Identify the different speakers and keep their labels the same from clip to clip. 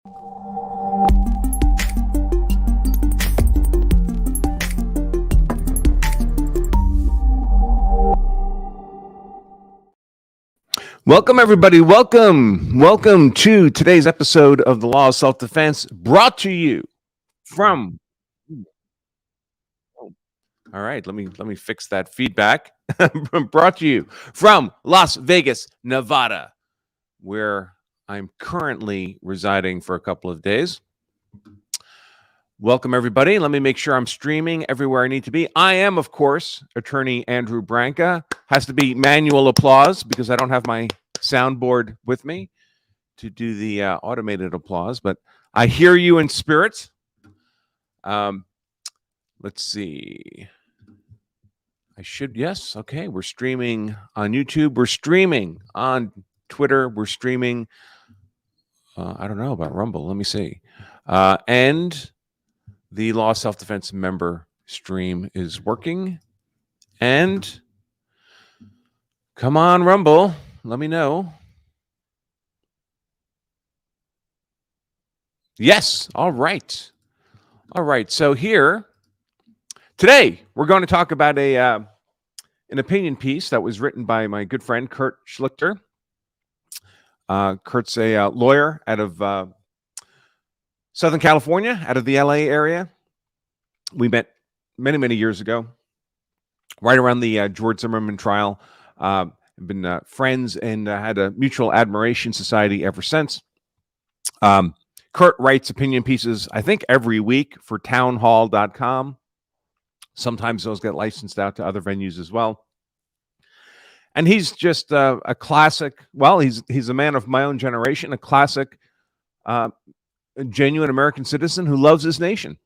Speaker 1: Welcome, everybody. Welcome to today's episode of the Law of Self-Defense, brought to you from. All right, let me fix that feedback. Brought to you from Las Vegas, Nevada, where I'm currently residing for a couple of days. Welcome, everybody. Let me make sure I'm streaming everywhere I need to be. I am, of course, attorney Andrew Branca. Has to be manual applause because I don't have my soundboard with me to do the automated applause, but I hear you in spirit. Let's see. Yes. Okay. We're streaming on YouTube. We're streaming on Twitter. We're streaming. I don't know about Rumble. Let me see. And the Law Self-Defense member stream is working. And come on, Rumble. Let me know. Yes. All right. So here, today, we're going to talk about an opinion piece that was written by my good friend, Kurt Schlichter. Kurt's a lawyer out of Southern California, out of the LA area. We met many years ago, right around the George Zimmerman trial. Been friends and had a mutual admiration society ever since. Kurt writes opinion pieces, I think, every week for townhall.com. Sometimes those get licensed out to other venues as well. And he's just a classic. Well, he's a man of my own generation, a classic, a genuine American citizen who loves his nation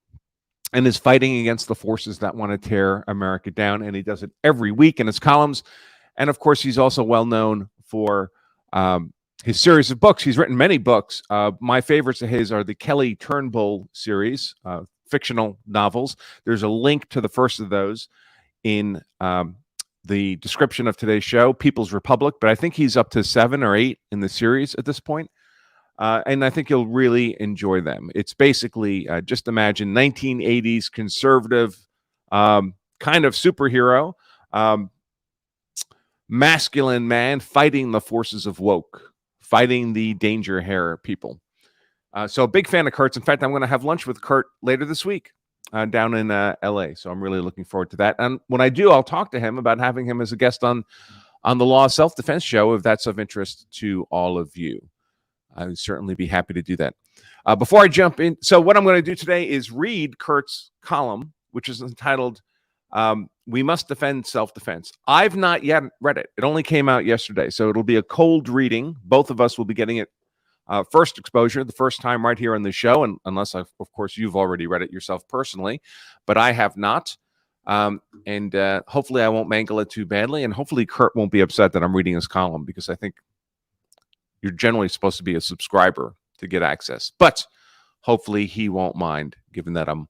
Speaker 1: and is fighting against the forces that want to tear America down. And he does it every week in his columns. And of course, he's also well known for his series of books. He's written many books. My favorites of his are the Kelly Turnbull series, fictional novels. There's a link to the first of those in the description of today's show, People's Republic. But I think he's up to 7 or 8 in the series at this point. And I think you'll really enjoy them. It's basically, just imagine 1980s conservative kind of superhero, masculine man fighting the forces of woke, fighting the danger hair people. So a big fan of Kurt's. In fact, I'm going to have lunch with Kurt later this week down in LA. So I'm really looking forward to that. And when I do, I'll talk to him about having him as a guest on the Law of Self-Defense show, if that's of interest to all of you. I would certainly be happy to do that. Before I jump in, so what I'm going to do today is read Kurt's column, which is entitled, We Must Defend Self-Defense. I've not yet read it. It only came out yesterday, so it'll be a cold reading. Both of us will be getting it first exposure, the first time right here on the show, and unless, of course, you've already read it yourself personally, but I have not. And hopefully I won't mangle it too badly, and hopefully Kurt won't be upset that I'm reading his column, because I think you're generally supposed to be a subscriber to get access, but hopefully he won't mind, given that I'm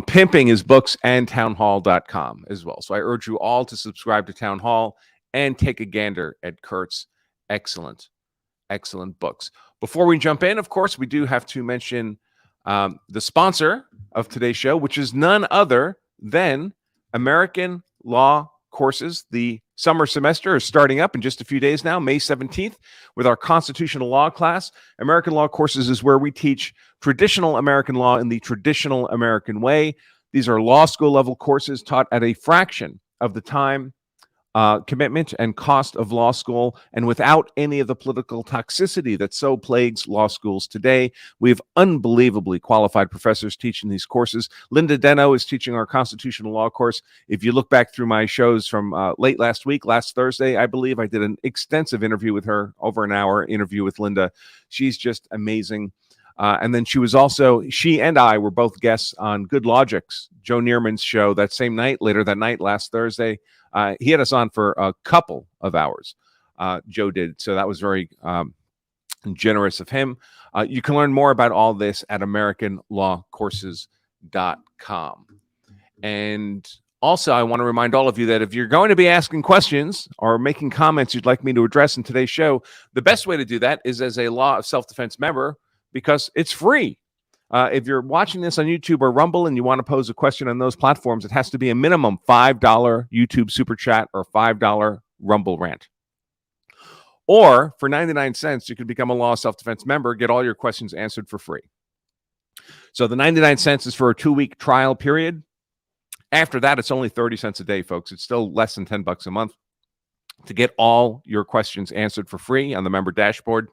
Speaker 1: pimping his books and townhall.com as well. So I urge you all to subscribe to Town Hall and take a gander at Kurt's excellent books. Before we jump in, of course, we do have to mention the sponsor of today's show, which is none other than American Law Courses. The summer semester is starting up in just a few days now, May 17th, with our constitutional law class. American Law Courses is where we teach traditional American law in the traditional American way. These are law school level courses taught at a fraction of the time, commitment, and cost of law school, and without any of the political toxicity that so plagues law schools today. We have unbelievably qualified professors teaching these courses. Linda Deno is teaching our constitutional law course. If you look back through my shows from late last week, last Thursday, I believe, I did an extensive interview with her, over an hour interview with Linda. She's just amazing. And then she and I were both guests on Good Logic's Joe Neerman's show that same night, later that night, last Thursday. He had us on for a couple of hours, Joe did. So that was very generous of him. You can learn more about all this at AmericanLawCourses.com. And also, I want to remind all of you that if you're going to be asking questions or making comments you'd like me to address in today's show, the best way to do that is as a Law of Self-Defense member. because it's free. If you're watching this on YouTube or Rumble and you want to pose a question on those platforms, it has to be a minimum $5 YouTube Super Chat or $5 Rumble rant. Or for 99 cents, you can become a Law of Self-Defense member, get all your questions answered for free. So the 99 cents is for a 2-week trial period. After that, it's only 30 cents a day, folks. It's still less than $10 a month to get all your questions answered for free on the member dashboard,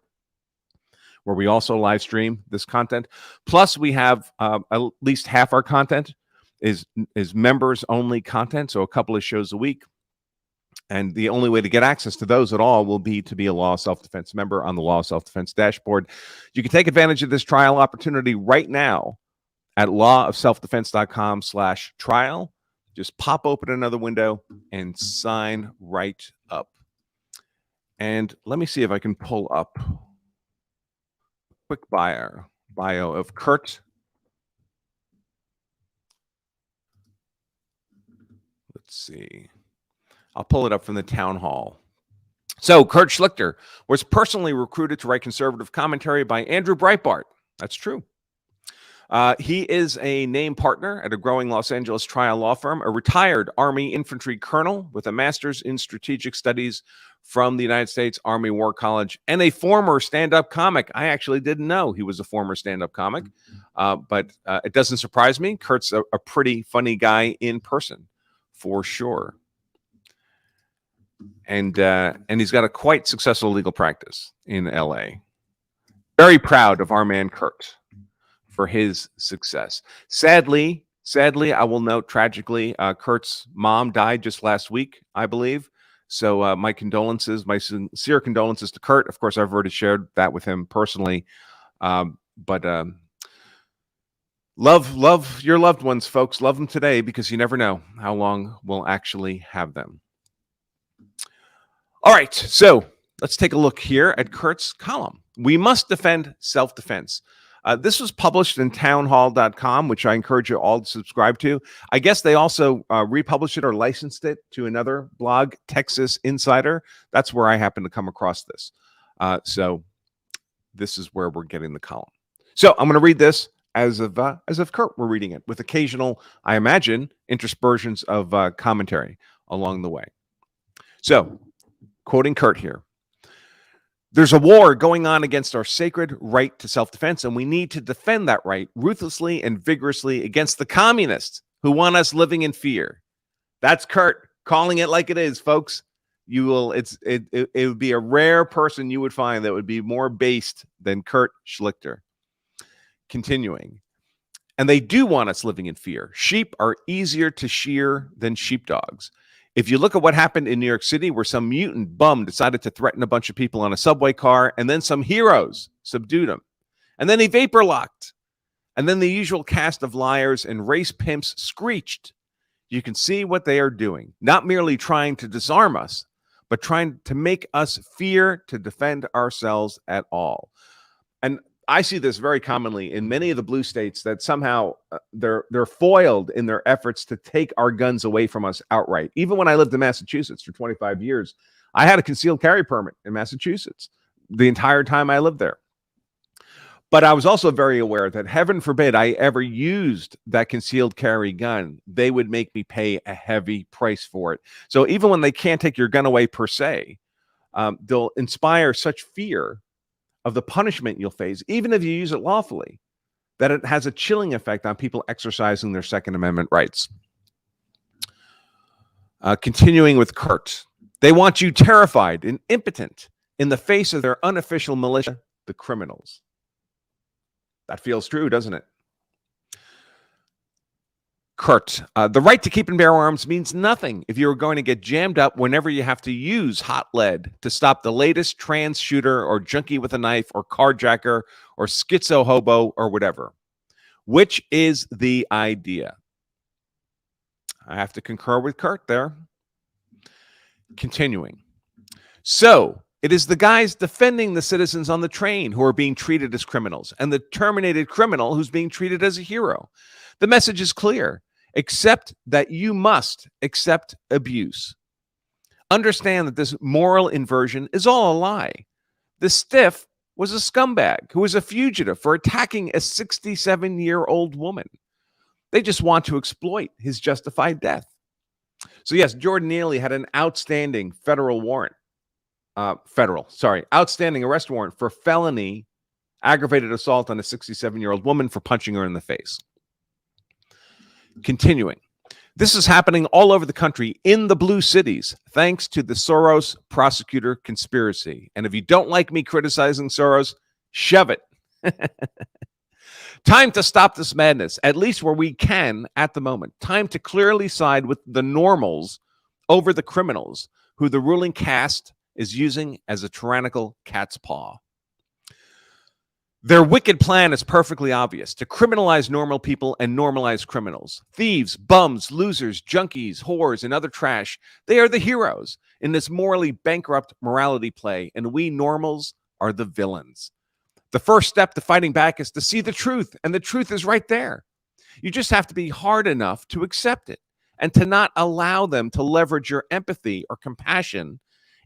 Speaker 1: where we also live stream this content. Plus, we have at least half our content is members only content, so a couple of shows a week. And the only way to get access to those at all will be to be a Law of Self-Defense member on the Law of Self-Defense dashboard. You can take advantage of this trial opportunity right now at lawofselfdefense.com/trial. Just pop open another window and sign right up. And let me see if I can pull up a quick bio of Kurt. Let's see. I'll pull it up from the town hall. So Kurt Schlichter was personally recruited to write conservative commentary by Andrew Breitbart. That's true. He is a named partner at a growing Los Angeles trial law firm, a retired Army infantry colonel with a master's in strategic studies from the United States Army War College, and a former stand-up comic. I actually didn't know he was a former stand-up comic, but it doesn't surprise me. Kurt's a pretty funny guy in person, for sure. And he's got a quite successful legal practice in LA. Very proud of our man Kurt for his success. Sadly, I will note tragically, Kurt's mom died just last week, I believe. So my condolences, my sincere condolences to Kurt. Of course, I've already shared that with him personally. But love your loved ones, folks. Love them today, because you never know how long we'll actually have them. All right, so let's take a look here at Kurt's column. We must defend self-defense. This was published in townhall.com, which I encourage you all to subscribe to. I guess they also republished it or licensed it to another blog, Texas Insider. That's where I happen to come across this. So this is where we're getting the column. So I'm going to read this as if Kurt were reading it, with occasional, I imagine, interspersions of commentary along the way. So, quoting Kurt here. There's a war going on against our sacred right to self-defense, and we need to defend that right ruthlessly and vigorously against the communists who want us living in fear. That's Kurt calling it like it is, folks. You will. It would be a rare person you would find that would be more based than Kurt Schlichter. Continuing, and they do want us living in fear. Sheep are easier to shear than sheepdogs. If you look at what happened in New York City, where some mutant bum decided to threaten a bunch of people on a subway car, and then some heroes subdued him, and then he vapor locked, and then the usual cast of liars and race pimps screeched, you can see what they are doing. Not merely trying to disarm us, but trying to make us fear to defend ourselves at all. And I see this very commonly in many of the blue states, that somehow they're foiled in their efforts to take our guns away from us outright. Even when I lived in Massachusetts for 25 years, I had a concealed carry permit in Massachusetts the entire time I lived there. But I was also very aware that, heaven forbid I ever used that concealed carry gun, they would make me pay a heavy price for it. So even when they can't take your gun away per se, they'll inspire such fear of the punishment you'll face, even if you use it lawfully, that it has a chilling effect on people exercising their Second Amendment rights. Continuing with Kurt, they want you terrified and impotent in the face of their unofficial militia, the criminals. That feels true, doesn't it? Kurt, the right to keep and bear arms means nothing if you're going to get jammed up whenever you have to use hot lead to stop the latest trans shooter or junkie with a knife or carjacker or schizo hobo or whatever. Which is the idea? I have to concur with Kurt there. Continuing. So, it is the guys defending the citizens on the train who are being treated as criminals, and the terminated criminal who's being treated as a hero. The message is clear. Accept that you must accept abuse. Understand that this moral inversion is all a lie. The stiff was a scumbag who was a fugitive for attacking a 67-year-old woman. They just want to exploit his justified death. So yes, Jordan Neely had an outstanding outstanding arrest warrant for felony aggravated assault on a 67-year-old woman for punching her in the face. Continuing. This is happening all over the country in the blue cities, thanks to the Soros prosecutor conspiracy. And if you don't like me criticizing Soros, shove it. Time to stop this madness, at least where we can at the moment. Time to clearly side with the normals over the criminals who the ruling caste is using as a tyrannical cat's paw. Their wicked plan is perfectly obvious: to criminalize normal people and normalize criminals. Thieves, bums, losers, junkies, whores, and other trash, they are the heroes in this morally bankrupt morality play, and we normals are the villains. The first step to fighting back is to see the truth, and the truth is right there. You just have to be hard enough to accept it and to not allow them to leverage your empathy or compassion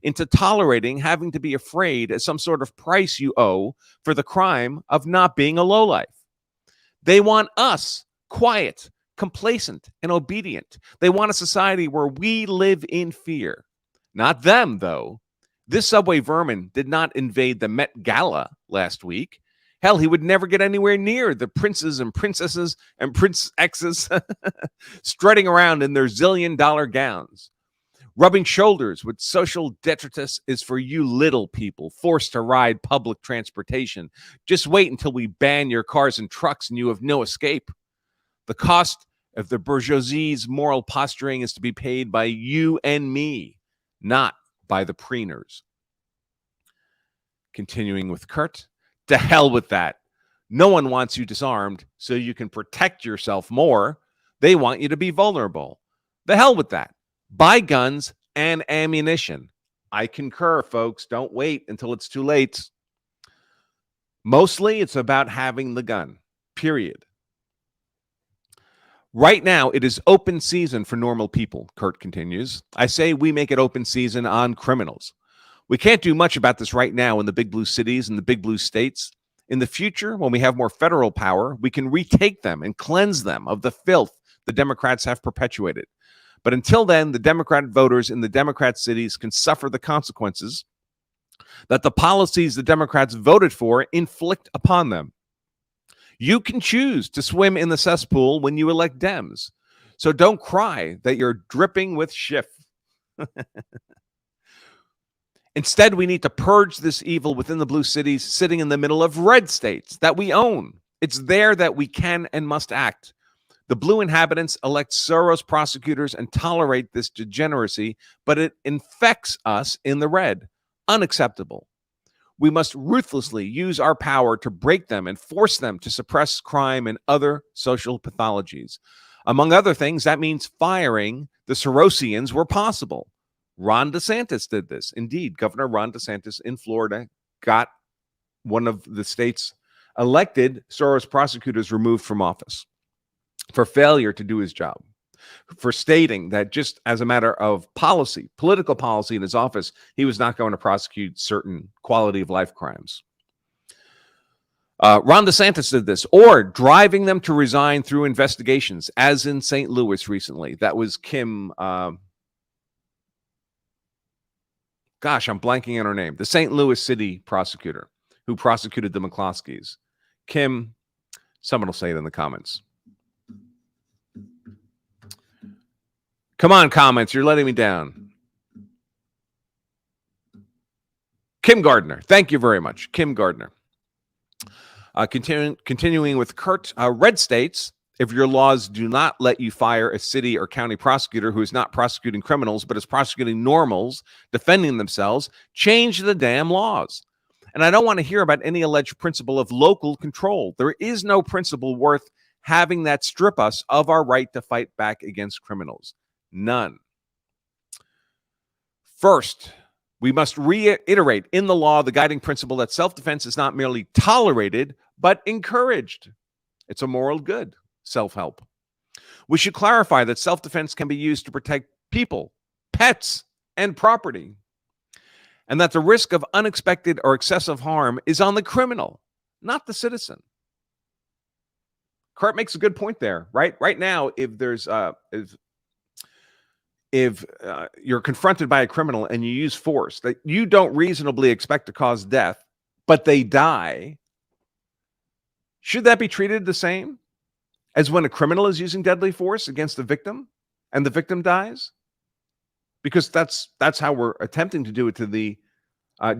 Speaker 1: into tolerating having to be afraid as some sort of price you owe for the crime of not being a lowlife. They want us quiet, complacent, and obedient. They want a society where we live in fear. Not them, though. This subway vermin did not invade the Met Gala last week. Hell, he would never get anywhere near the princes and princesses and prince X's strutting around in their zillion-dollar gowns. Rubbing shoulders with social detritus is for you little people forced to ride public transportation. Just wait until we ban your cars and trucks and you have no escape. The cost of the bourgeoisie's moral posturing is to be paid by you and me, not by the preeners. Continuing with Kurt, to hell with that. No one wants you disarmed so you can protect yourself more. They want you to be vulnerable. The hell with that. Buy guns and ammunition. I concur, folks. Don't wait until it's too late. Mostly, it's about having the gun, period. Right now, it is open season for normal people, Kurt continues. I say we make it open season on criminals. We can't do much about this right now in the big blue cities and the big blue states. In the future, when we have more federal power, we can retake them and cleanse them of the filth the Democrats have perpetuated. But until then, the Democrat voters in the Democrat cities can suffer the consequences that the policies the Democrats voted for inflict upon them. You can choose to swim in the cesspool when you elect Dems. So don't cry that you're dripping with Schiff. Instead, we need to purge this evil within the blue cities sitting in the middle of red states that we own. It's there that we can and must act. The blue inhabitants elect Soros prosecutors and tolerate this degeneracy, but it infects us in the red. Unacceptable. We must ruthlessly use our power to break them and force them to suppress crime and other social pathologies. Among other things, that means firing the Sorosians where possible. Ron DeSantis did this. Indeed, Governor Ron DeSantis in Florida got one of the state's elected Soros prosecutors removed from office for failure to do his job, for stating that just as a matter of policy, political policy in his office, he was not going to prosecute certain quality of life crimes. Ron DeSantis did this, or driving them to resign through investigations, as in St. Louis recently. That was Kim, I'm blanking on her name, the St. Louis city prosecutor who prosecuted the McCloskeys. Kim, someone will say it in the comments. Come on, comments. You're letting me down. Kim Gardner. Thank you very much. Kim Gardner. Continuing with Kurt. Red states, if your laws do not let you fire a city or county prosecutor who is not prosecuting criminals, but is prosecuting normals, defending themselves, change the damn laws. And I don't want to hear about any alleged principle of local control. There is no principle worth having that strip us of our right to fight back against criminals. None. First, we must reiterate in the law the guiding principle that self-defense is not merely tolerated, but encouraged. It's a moral good, self-help. We should clarify that self-defense can be used to protect people, pets, and property. and that the risk of unexpected or excessive harm is on the criminal, not the citizen. Kurt makes a good point there, right? Right now, if you're confronted by a criminal and you use force that you don't reasonably expect to cause death, but they die, should that be treated the same as when a criminal is using deadly force against the victim and the victim dies? Because that's how we're attempting to do it to the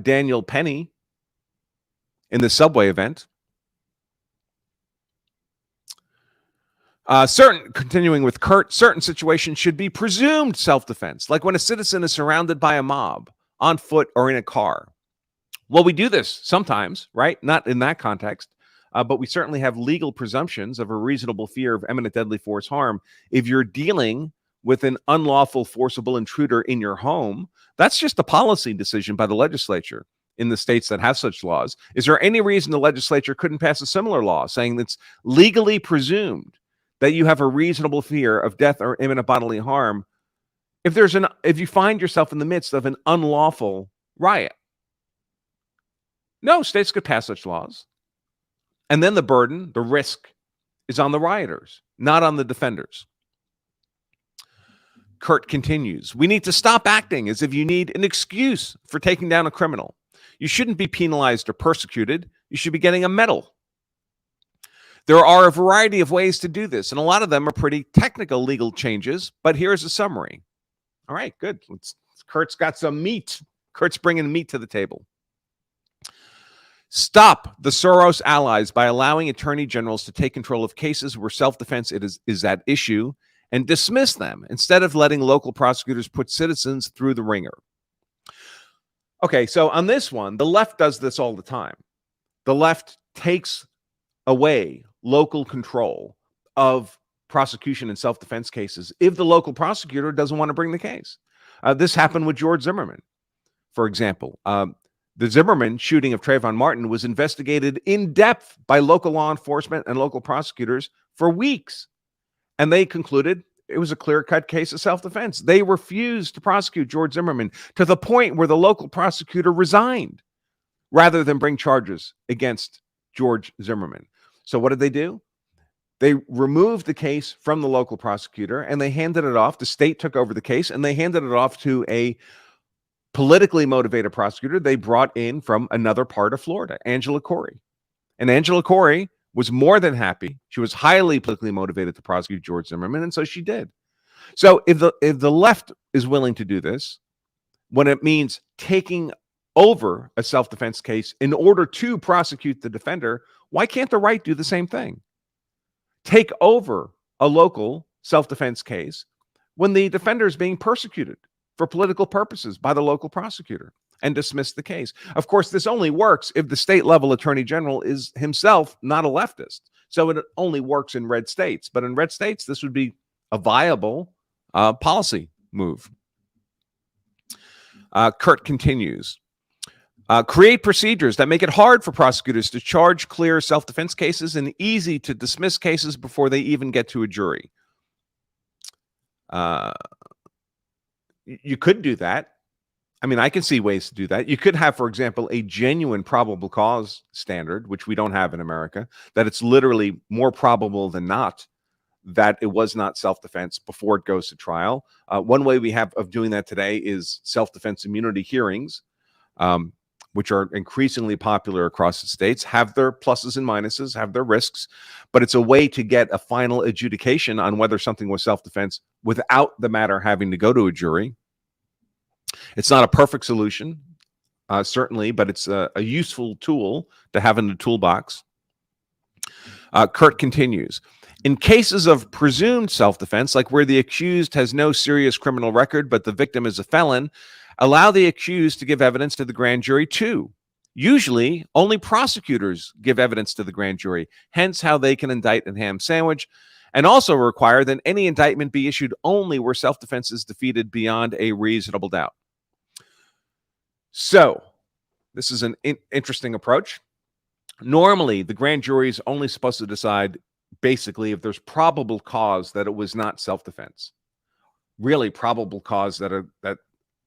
Speaker 1: Daniel Penny in the subway event. Continuing with Kurt, certain situations should be presumed self-defense, like when a citizen is surrounded by a mob on foot or in a car. Well, we do this sometimes, right? Not in that context, but we certainly have legal presumptions of a reasonable fear of imminent deadly force harm. If you're dealing with an unlawful forcible intruder in your home, that's just a policy decision by the legislature in the states that have such laws. Is there any reason the legislature couldn't pass a similar law saying that's legally presumed that you have a reasonable fear of death or imminent bodily harm if you find yourself in the midst of an unlawful riot? No, states could pass such laws. And then the burden, the risk, is on the rioters, not on the defenders. Kurt continues, we need to stop acting as if you need an excuse for taking down a criminal. You shouldn't be penalized or persecuted. You should be getting a medal. There are a variety of ways to do this, and a lot of them are pretty technical legal changes, but here's a summary. All right, good. Kurt's got some meat. Kurt's bringing meat to the table. Stop the Soros allies by allowing attorney generals to take control of cases where self-defense is at issue and dismiss them instead of letting local prosecutors put citizens through the ringer. Okay, so on this one, the left does this all the time. The left takes away local control of prosecution in self-defense cases if the local prosecutor doesn't want to bring the case. This happened with George Zimmerman, for example. The Zimmerman shooting of Trayvon Martin was investigated in depth by local law enforcement and local prosecutors for weeks. And they concluded it was a clear-cut case of self-defense. They refused to prosecute George Zimmerman to the point where the local prosecutor resigned rather than bring charges against George Zimmerman. So what did they do? They removed the case from the local prosecutor and they handed it off. The state took over the case and they handed it off to a politically motivated prosecutor they brought in from another part of Florida, Angela Corey. And Angela Corey was more than happy. She was highly politically motivated to prosecute George Zimmerman, and so she did. So if the left is willing to do this, when it means taking over a self-defense case in order to prosecute the defender, why can't the right do the same thing? Take over a local self-defense case when the defender is being persecuted for political purposes by the local prosecutor and dismiss the case. Of course, this only works if the state level attorney general is himself not a leftist. So it only works in red states. But in red states, this would be a viable policy move. Kurt continues. Create procedures that make it hard for prosecutors to charge clear self-defense cases and easy to dismiss cases before they even get to a jury. You could do that. I mean, I can see ways to do that. You could have, for example, a genuine probable cause standard, which we don't have in America, that it's literally more probable than not that it was not self-defense before it goes to trial. One way we have of doing that today is self-defense immunity hearings, which are increasingly popular across the states, have their pluses and minuses, have their risks, but it's a way to get a final adjudication on whether something was self-defense without the matter having to go to a jury. It's not a perfect solution, certainly, but it's a useful tool to have in the toolbox. Kurt continues. In cases of presumed self-defense, like where the accused has no serious criminal record, but the victim is a felon, allow the accused to give evidence to the grand jury too. Usually, only prosecutors give evidence to the grand jury, hence how they can indict a ham sandwich, and also require that any indictment be issued only where self-defense is defeated beyond a reasonable doubt. So, this is an interesting approach. Normally, the grand jury is only supposed to decide basically if there's probable cause that it was not self-defense. Really probable cause that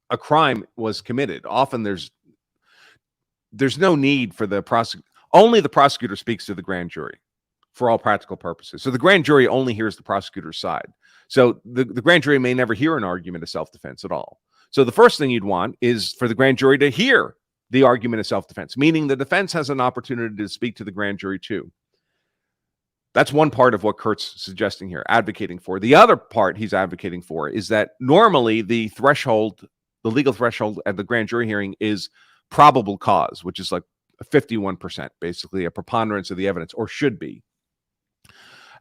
Speaker 1: a crime was committed. Often there's no need for the prosecutor. Only the prosecutor speaks to the grand jury for all practical purposes. So the grand jury only hears the prosecutor's side. So the grand jury may never hear an argument of self-defense at all. So the first thing you'd want is for the grand jury to hear the argument of self-defense, meaning the defense has an opportunity to speak to the grand jury too. That's one part of what Kurt's suggesting here, advocating for. The other part he's advocating for is that normally the legal threshold at the grand jury hearing is probable cause, which is like 51%, basically a preponderance of the evidence, or should be.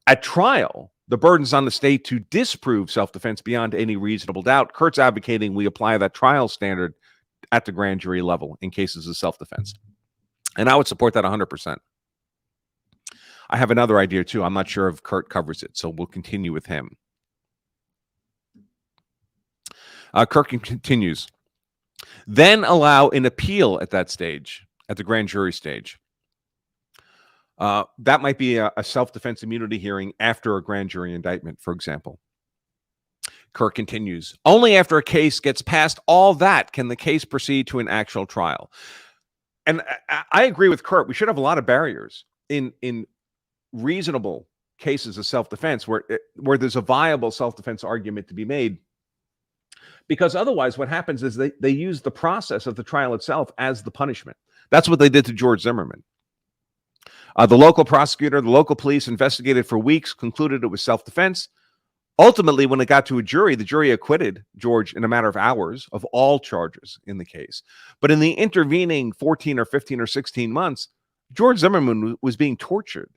Speaker 1: At trial, the burden's on the state to disprove self-defense beyond any reasonable doubt. Kurt's advocating we apply that trial standard at the grand jury level in cases of self-defense. And I would support that 100%. I have another idea too. I'm not sure if Kurt covers it, so we'll continue with him. Kurt continues. Then allow an appeal at that stage, at the grand jury stage. That might be a self-defense immunity hearing after a grand jury indictment, for example. Kurt continues. Only after a case gets past all that can the case proceed to an actual trial. And I agree with Kurt. We should have a lot of barriers in reasonable cases of self-defense where there's a viable self-defense argument to be made. Because otherwise what happens is they use the process of the trial itself as the punishment. That's what they did to George Zimmerman. The local prosecutor, the local police investigated for weeks, concluded it was self-defense. Ultimately, when it got to a jury, the jury acquitted George in a matter of hours of all charges in the case. But in the intervening 14 or 15 or 16 months, George Zimmerman was being tortured.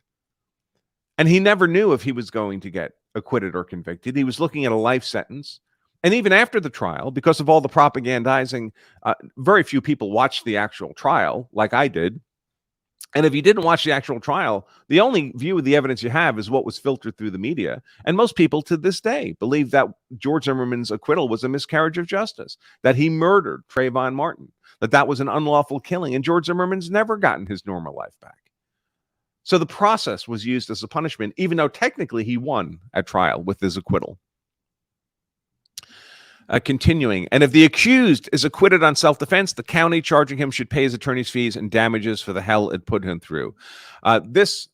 Speaker 1: And he never knew if he was going to get acquitted or convicted. He was looking at a life sentence. And even after the trial, because of all the propagandizing, very few people watched the actual trial like I did. And if you didn't watch the actual trial, the only view of the evidence you have is what was filtered through the media. And most people to this day believe that George Zimmerman's acquittal was a miscarriage of justice, that he murdered Trayvon Martin, that was an unlawful killing, and George Zimmerman's never gotten his normal life back. So the process was used as a punishment, even though technically he won at trial with his acquittal. Continuing, and if the accused is acquitted on self-defense, the county charging him should pay his attorney's fees and damages for the hell it put him through. This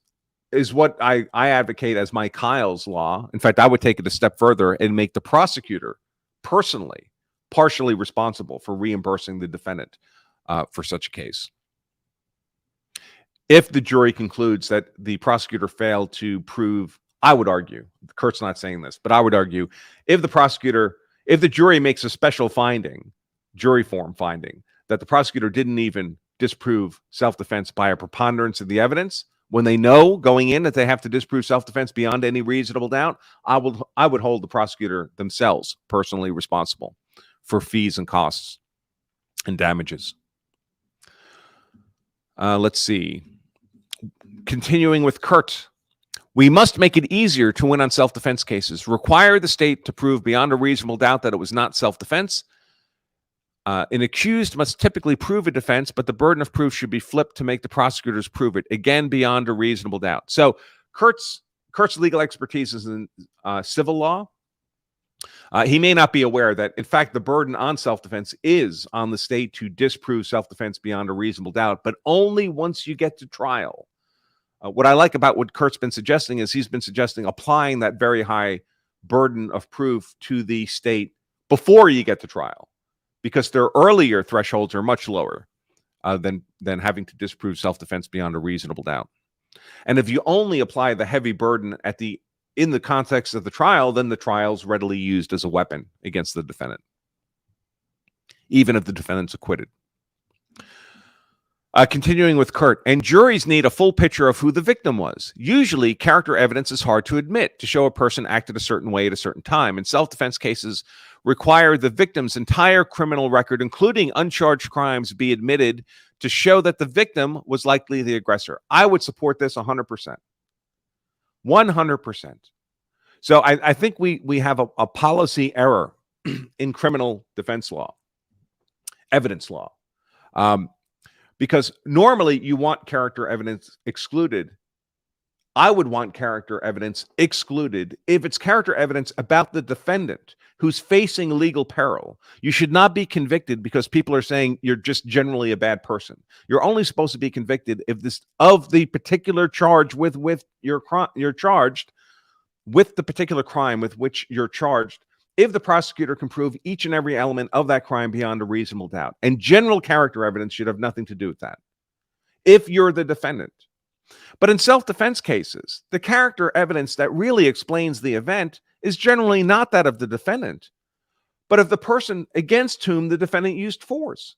Speaker 1: is what I advocate as my Kyle's law. In fact, I would take it a step further and make the prosecutor personally, partially responsible for reimbursing the defendant for such a case. If the jury concludes that the prosecutor failed to prove, I would argue, Kurt's not saying this, but I would argue, if the jury makes a special finding, jury form finding, that the prosecutor didn't even disprove self-defense by a preponderance of the evidence, when they know going in that they have to disprove self-defense beyond any reasonable doubt, I would hold the prosecutor themselves personally responsible for fees and costs and damages. Let's see. Continuing with Kurt. We must make it easier to win on self-defense cases. Require the state to prove beyond a reasonable doubt that it was not self-defense. An accused must typically prove a defense, but the burden of proof should be flipped to make the prosecutors prove it, again, beyond a reasonable doubt. So Kurt's legal expertise is in civil law. He may not be aware that, in fact, the burden on self-defense is on the state to disprove self-defense beyond a reasonable doubt, but only once you get to trial. What I like about what Kurt's been suggesting is he's been suggesting applying that very high burden of proof to the state before you get to trial, because their earlier thresholds are much lower than having to disprove self-defense beyond a reasonable doubt. And if you only apply the heavy burden in the context of the trial, then the trial's readily used as a weapon against the defendant, even if the defendant's acquitted. Continuing with Kurt, and juries need a full picture of who the victim was. Usually, character evidence is hard to admit to show a person acted a certain way at a certain time, and self-defense cases require the victim's entire criminal record, including uncharged crimes, be admitted to show that the victim was likely the aggressor. I would support this 100%. 100%. So I think we have a policy error in criminal defense law, evidence law. Because normally you want character evidence excluded I would want character evidence excluded if it's character evidence about the defendant who's facing legal peril. You should not be convicted because people are saying you're just generally a bad person. You're only supposed to be convicted if this of the particular charge with you're charged with the particular crime with which you're charged, if the prosecutor can prove each and every element of that crime beyond a reasonable doubt. And general character evidence should have nothing to do with that if you're the defendant. But in self-defense cases, the character evidence that really explains the event is generally not that of the defendant, but of the person against whom the defendant used force.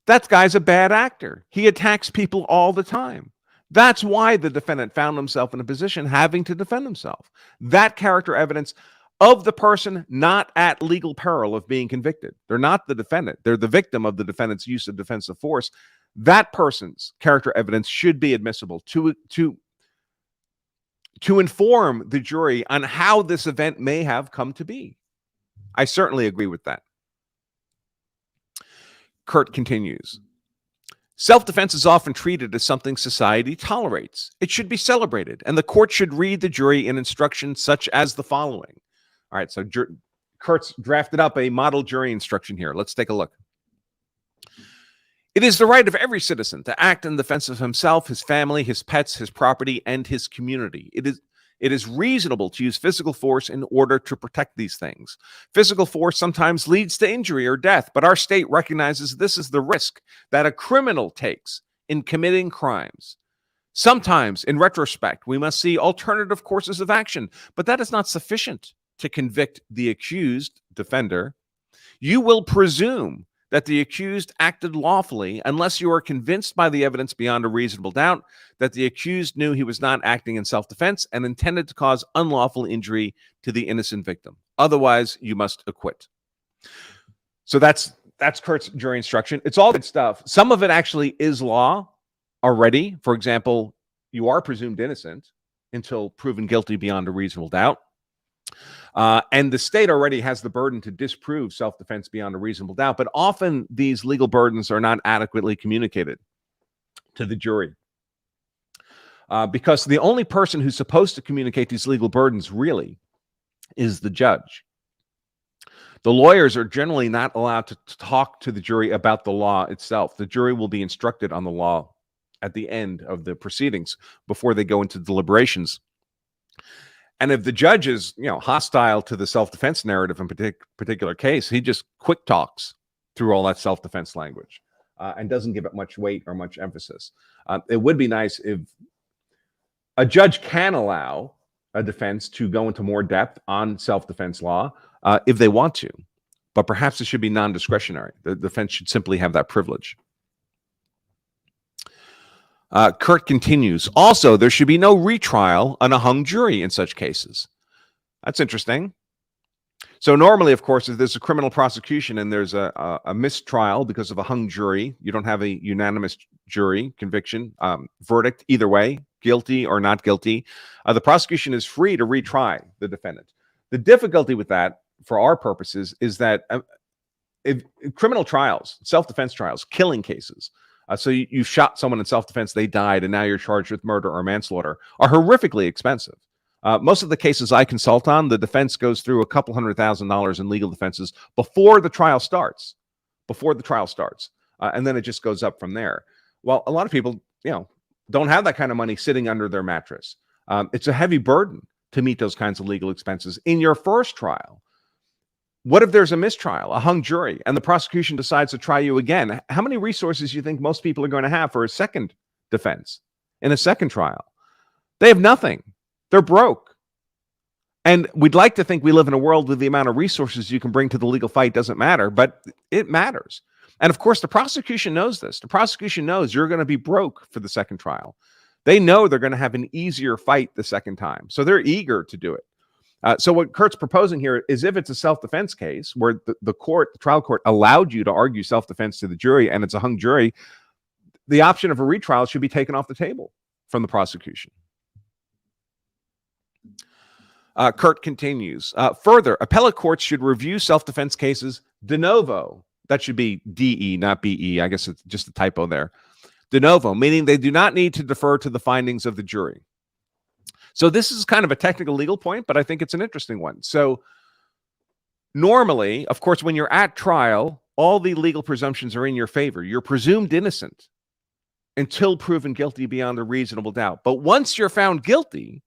Speaker 1: That guy's a bad actor. He attacks people all the time. That's why the defendant found himself in a position having to defend himself. That character evidence of the person not at legal peril of being convicted. They're not the defendant. They're the victim of the defendant's use of defensive force. That person's character evidence should be admissible to inform the jury on how this event may have come to be. I certainly agree with that. Kurt continues. Self-defense is often treated as something society tolerates. It should be celebrated, and the court should read the jury an instruction such as the following. All right, so Kurt's drafted up a model jury instruction here. Let's take a look. It is the right of every citizen to act in defense of himself, his family, his pets, his property, and his community. It is reasonable to use physical force in order to protect these things. Physical force sometimes leads to injury or death, but our state recognizes this is the risk that a criminal takes in committing crimes. Sometimes, in retrospect, we must see alternative courses of action, but that is not sufficient to convict the accused defender. You will presume that the accused acted lawfully unless you are convinced by the evidence beyond a reasonable doubt that the accused knew he was not acting in self-defense and intended to cause unlawful injury to the innocent victim. Otherwise, you must acquit. So that's Kurt's jury instruction. It's all good stuff. Some of it actually is law already. For example, you are presumed innocent until proven guilty beyond a reasonable doubt. And the state already has the burden to disprove self-defense beyond a reasonable doubt, but often these legal burdens are not adequately communicated to the jury. Because the only person who's supposed to communicate these legal burdens really is the judge. The lawyers are generally not allowed to talk to the jury about the law itself. The jury will be instructed on the law at the end of the proceedings before they go into deliberations. And if the judge is, hostile to the self-defense narrative in particular case, he just quick talks through all that self-defense language and doesn't give it much weight or much emphasis. It would be nice if a judge can allow a defense to go into more depth on self-defense law if they want to, but perhaps it should be non-discretionary. The defense should simply have that privilege. Kurt continues. Also, there should be no retrial on a hung jury in such cases. That's interesting. So normally, of course, if there's a criminal prosecution and there's a mistrial because of a hung jury, you don't have a unanimous jury conviction verdict either way, guilty or not guilty. The prosecution is free to retry the defendant. The difficulty with that, for our purposes, is that if criminal trials, self-defense trials, killing cases, so you shot someone in self-defense, they died, and now you're charged with murder or manslaughter, are horrifically expensive. Most of the cases I consult on, the defense goes through a couple $100,000 in legal defenses before the trial starts. And then it just goes up from there. Well, a lot of people, don't have that kind of money sitting under their mattress. It's a heavy burden to meet those kinds of legal expenses in your first trial. What if there's a mistrial, a hung jury, and the prosecution decides to try you again? How many resources do you think most people are going to have for a second defense in a second trial? They have nothing. They're broke. And we'd like to think we live in a world where the amount of resources you can bring to the legal fight doesn't matter, but it matters. And of course, the prosecution knows this. The prosecution knows you're going to be broke for the second trial. They know they're going to have an easier fight the second time. So they're eager to do it. So what Kurt's proposing here is if it's a self-defense case where the trial court allowed you to argue self-defense to the jury and it's a hung jury, the option of a retrial should be taken off the table from the prosecution. Kurt continues. Further, appellate courts should review self-defense cases de novo. That should be DE, not BE. I guess it's just a typo there. de novo, meaning they do not need to defer to the findings of the jury. So this is kind of a technical legal point, but I think it's an interesting one. So normally, of course, when you're at trial, all the legal presumptions are in your favor. You're presumed innocent until proven guilty beyond a reasonable doubt. But once you're found guilty,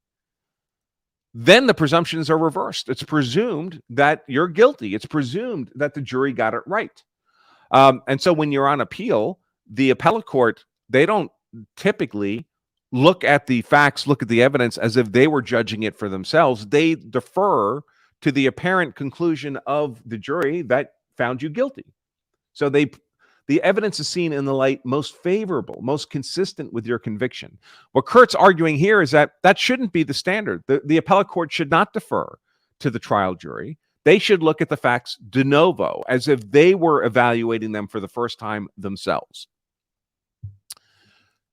Speaker 1: then the presumptions are reversed. It's presumed that you're guilty. It's presumed that the jury got it right. And so when you're on appeal, the appellate court, they don't typically look at the facts, look at the evidence as if they were judging it for themselves. They defer to the apparent conclusion of the jury that found you guilty. So the evidence is seen in the light most favorable, most consistent with your conviction. What Kurt's arguing here is that that shouldn't be the standard. The appellate court should not defer to the trial jury. They should look at the facts de novo, as if they were evaluating them for the first time themselves.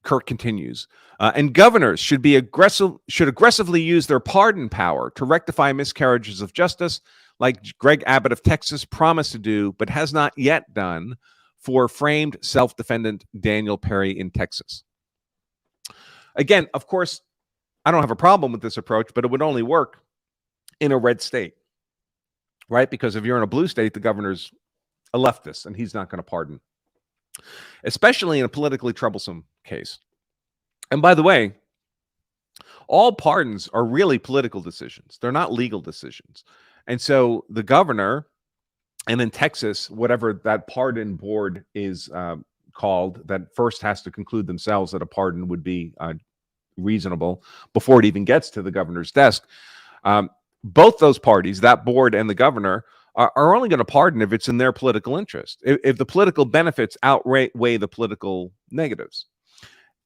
Speaker 1: Kurt continues, and governors should aggressively use their pardon power to rectify miscarriages of justice, like Greg Abbott of Texas promised to do, but has not yet done for framed self-defendant Daniel Perry in Texas. Again, of course, I don't have a problem with this approach, but it would only work in a red state, right? Because if you're in a blue state, the governor's a leftist, and he's not going to pardon, especially in a politically troublesome case. And by the way, all pardons are really political decisions. They're not legal decisions. And so the governor, and in Texas, whatever that pardon board is called, that first has to conclude themselves that a pardon would be reasonable before it even gets to the governor's desk. Both those parties, that board and the governor, are only going to pardon if it's in their political interest, if the political benefits outweigh the political negatives.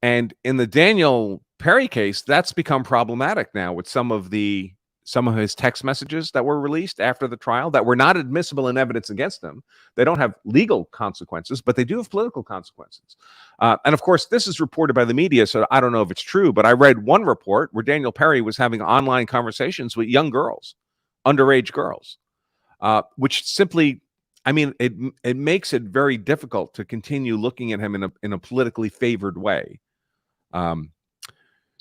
Speaker 1: And in the Daniel Perry case, that's become problematic now with some of his text messages that were released after the trial that were not admissible in evidence against him. They don't have legal consequences, but they do have political consequences. And of course, this is reported by the media, so I don't know if it's true, but I read one report where Daniel Perry was having online conversations with young girls, underage girls, which simply, I mean, it makes it very difficult to continue looking at him in a politically favored way.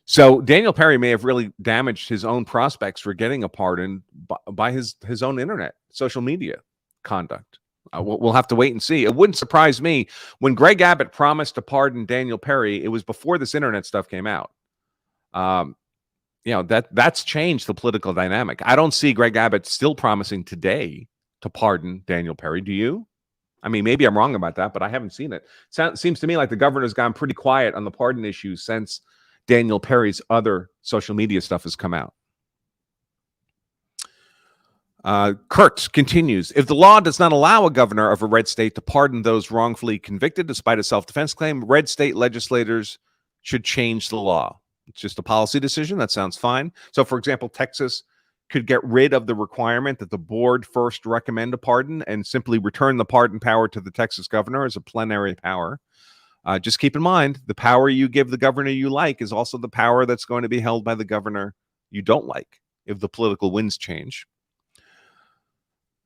Speaker 1: So Daniel Perry may have really damaged his own prospects for getting a pardon by his own internet, social media conduct. We'll have to wait and see. It wouldn't surprise me when Greg Abbott promised to pardon Daniel Perry. It was before this internet stuff came out. That's changed the political dynamic. I don't see Greg Abbott still promising today to pardon Daniel Perry. Do you? I mean, maybe I'm wrong about that, but I haven't seen it. Seems to me like the governor's gone pretty quiet on the pardon issue since Daniel Perry's other social media stuff has come out. Kurt continues, if the law does not allow a governor of a red state to pardon those wrongfully convicted despite a self-defense claim, red state legislators should change the law. It's just a policy decision. That sounds fine. So, for example, Texas could get rid of the requirement that the board first recommend a pardon and simply return the pardon power to the Texas governor as a plenary power. Just keep in mind, the power you give the governor you like is also the power that's going to be held by the governor you don't like if the political winds change.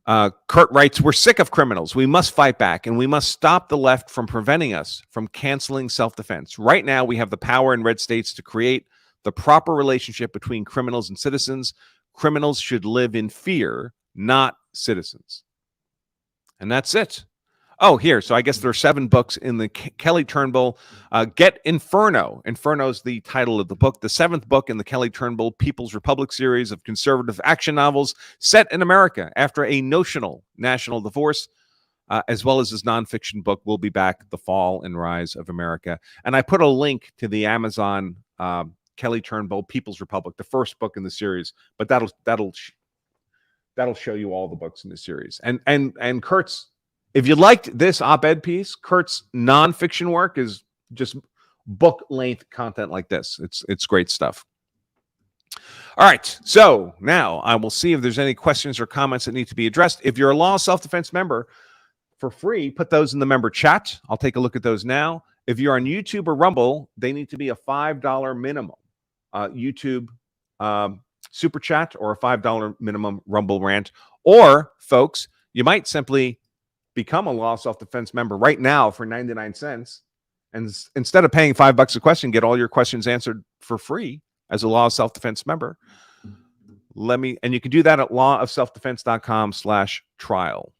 Speaker 1: Kurt writes, we're sick of criminals. We must fight back, and we must stop the left from preventing us from canceling self-defense. Right now, we have the power in red states to create the proper relationship between criminals and citizens. Criminals should live in fear, not citizens. And that's it. Oh, here. So I guess there are 7 books in the Kelly Turnbull Get Inferno. Inferno's the title of the book. The 7th book in the Kelly Turnbull People's Republic series of conservative action novels set in America after a notional national divorce, as well as his nonfiction book, We'll Be Back, The Fall and Rise of America. And I put a link to the Amazon Kelly Turnbull People's Republic, the first book in the series, but that'll show you all the books in the series. And Kurt's, if you liked this op-ed piece, Kurt's nonfiction work is just book-length content like this. It's great stuff. All right, so now I will see if there's any questions or comments that need to be addressed. If you're a Law Self-Defense member, for free, put those in the member chat. I'll take a look at those now. If you're on YouTube or Rumble, they need to be a $5 minimum. YouTube Super Chat or a $5 minimum Rumble rant. Or, folks, you might simply become a Law Self-Defense member right now for 99 cents And instead of paying $5 a question, get all your questions answered for free as a Law of Self-Defense member. And you can do that at lawofselfdefense.com/trial.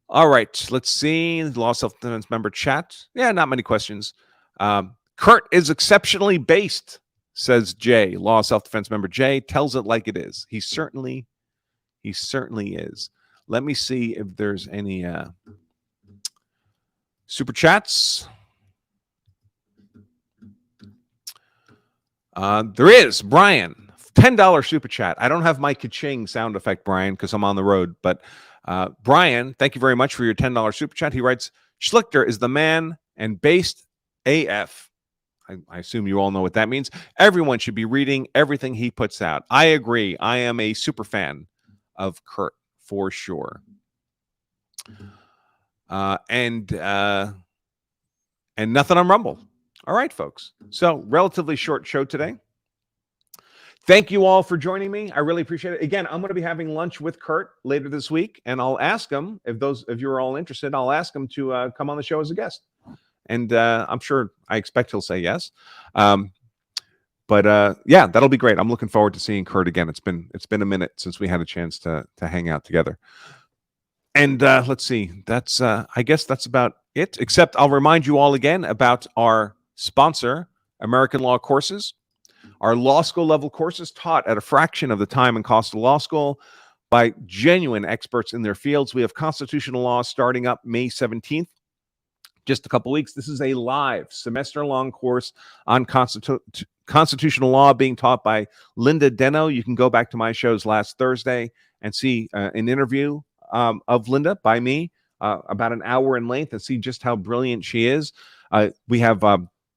Speaker 1: All right, let's see. Law of Self-Defense member chat. Yeah, not many questions. Kurt is exceptionally based, says Jay. Law of Self-Defense member Jay tells it like it is. He certainly is. Let me see if there's any super chats. There is. Brian, $10 super chat. I don't have my ka-ching sound effect, Brian, because I'm on the road. But Brian, thank you very much for your $10 super chat. He writes, Schlichter is the man and based AF. I assume you all know what that means. Everyone should be reading everything he puts out. I agree. I am a super fan of Kurt for sure. And nothing on Rumble. All right, folks. So relatively short show today. Thank you all for joining me. I really appreciate it. Again, I'm going to be having lunch with Kurt later this week, and I'll ask him, if you're all interested, I'll ask him to come on the show as a guest. And I expect he'll say yes. But yeah, that'll be great. I'm looking forward to seeing Kurt again. It's been a minute since we had a chance to hang out together. And let's see. That's I guess that's about it. Except I'll remind you all again about our sponsor, American Law Courses. Our law school level courses taught at a fraction of the time and cost of law school by genuine experts in their fields. We have constitutional law starting up May 17th. Just a couple weeks. This is a live semester-long course on constitutional law being taught by Linda Deno. You can go back to my shows last Thursday and see an interview of Linda by me, about an hour in length, and see just how brilliant she is. We have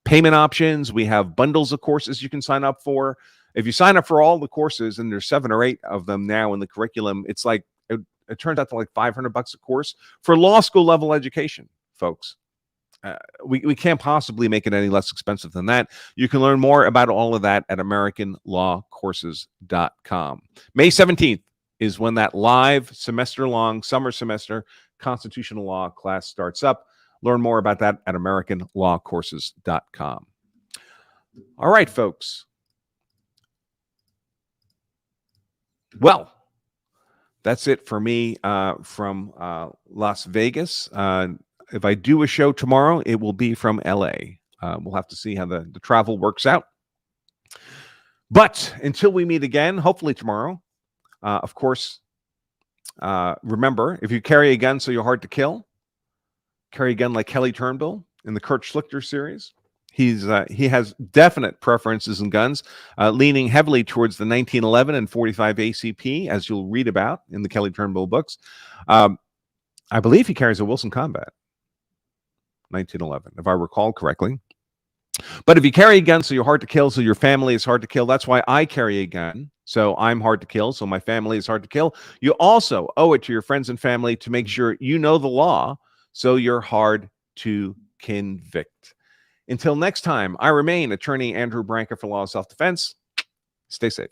Speaker 1: payment options. We have bundles of courses you can sign up for. If you sign up for all the courses, and there's 7 or 8 of them now in the curriculum, it's like it turns out to like $500 a course for law school level education, folks. We can't possibly make it any less expensive than that. You can learn more about all of that at AmericanLawCourses.com. May 17th is when that live semester-long summer semester constitutional law class starts up. Learn more about that at AmericanLawCourses.com. All right, folks. Well, that's it for me from Las Vegas. If I do a show tomorrow, it will be from LA. We'll have to see how the travel works out. But until we meet again, hopefully tomorrow, of course, remember, if you carry a gun so you're hard to kill, carry a gun like Kelly Turnbull in the Kurt Schlichter series. He has definite preferences in guns, leaning heavily towards the 1911 and 45 ACP, as you'll read about in the Kelly Turnbull books. I believe he carries a Wilson Combat 1911, if I recall correctly. But if you carry a gun so you're hard to kill, so your family is hard to kill, that's why I carry a gun. So I'm hard to kill, so my family is hard to kill. You also owe it to your friends and family to make sure you know the law, so you're hard to convict. Until next time, I remain Attorney Andrew Branca for Law of Self-Defense. Stay safe.